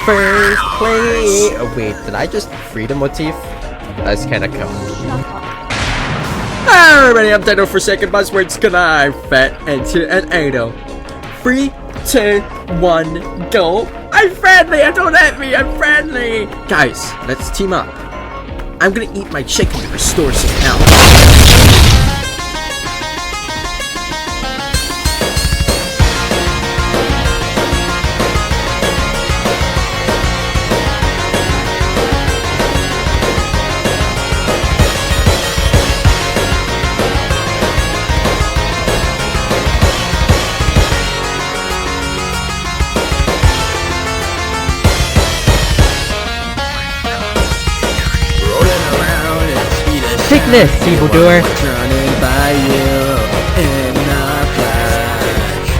first place. Oh wait, did I just free the motif? That's kinda cool. Hi everybody, I'm Untitled for second buzzwords connivant into an idol. 3, 2, 1, go. I'm friendly, don't at me, I'm friendly. Guys, let's team up. I'm gonna eat my chicken to restore some health. Take this, evildoer. Running by you in a flash.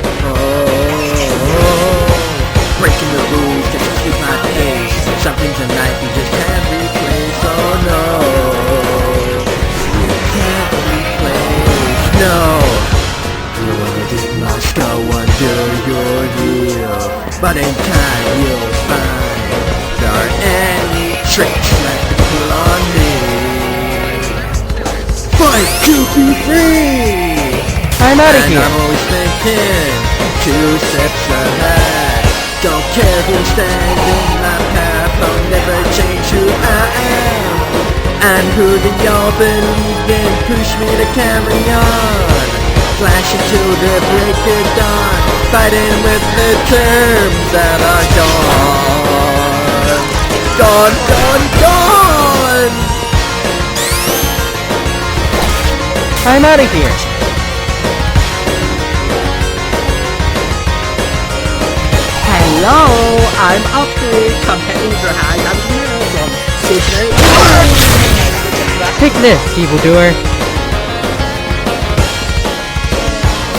Breaking the rules just to keep my pace. Something tonight you just can't replace. Oh no, you can't replace. No, you wanna get lost, go under your heel. But in time you'll find there aren't any tricks left to pull on me. Fight to be free! I'm out of here! I'm always thinking 2 steps ahead. Don't care who stands in my path, I'll never change who I am. And who do y'all believe in? Push me to carry on. Flash until the break of dawn, fighting with the terms that are gone. Gone, gone, gone! I'm out of here! Hello, I'm Upbeat, companion for high I'm here from stationary. Take this, evildoer.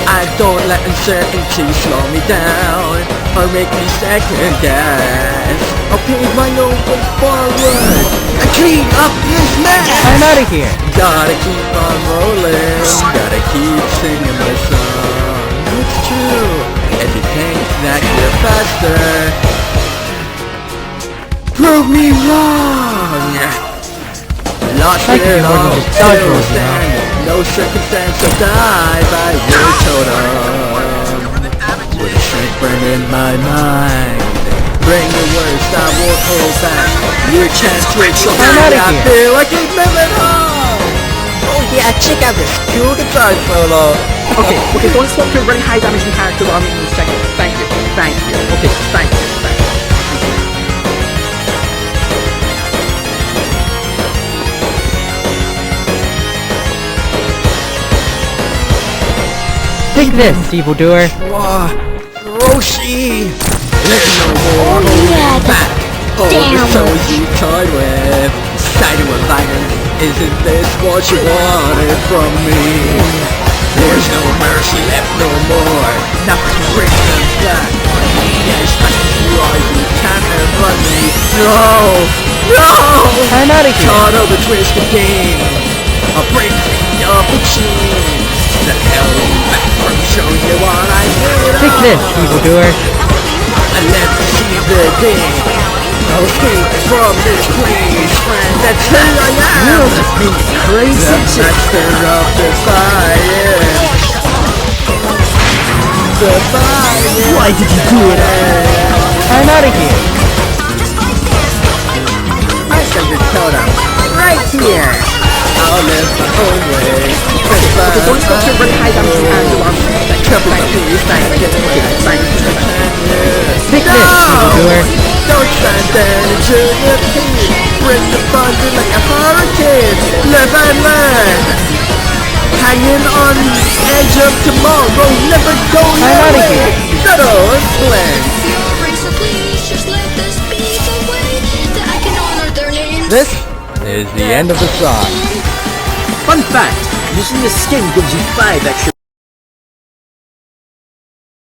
I don't let uncertainty slow me down or make me second guess. I'll pave my own way forward and clean up this mess. I'm out of here! Gotta keep on rolling, gotta keep singing my song. It's true, if you think that you're faster, prove me wrong. Lost I can it more than all, just dodge still rolls now. standing. No circumstance will die by your totem. With a shrink burn in my mind, bring the worst, I won't hold back. Your chance to so I'm outta I here. feel like it's moving on. Oh yeah, check out this cool guitar solo. Okay, don't swap to a very high damaging character on me in a second. Thank you. Okay, thank you. Take this, evildoer. Roshi! There's no more holding back. Oh, the souls you toyed with. Siding with violence. Isn't this what you wanted from me? There's no mercy left no more. Nothing to bring them back. Yes, but you are, you can't run me. No! I'm out of here! Caught of the twisted game. I'll break free of the chain that held me back from showing you what I made of. Take this, evildoer. I never see the day I'll escape from this place, friend. That's who I am. Crazy The master of defiance. Defiance. Why did you do it? I'm out of here! I send your totem right here. I'll live my own way. Okay, don't swap to a very high damaging character on me. Thank you. Take this, evildoer. Don't stand there into the heat. Bring the thunder like a hurricane. Live and learn. Hanging on the edge of tomorrow. Never go I'm outta nowhere. here. Settle and blend. This is the end of the song. Fun fact, using the skin gives you 5 extra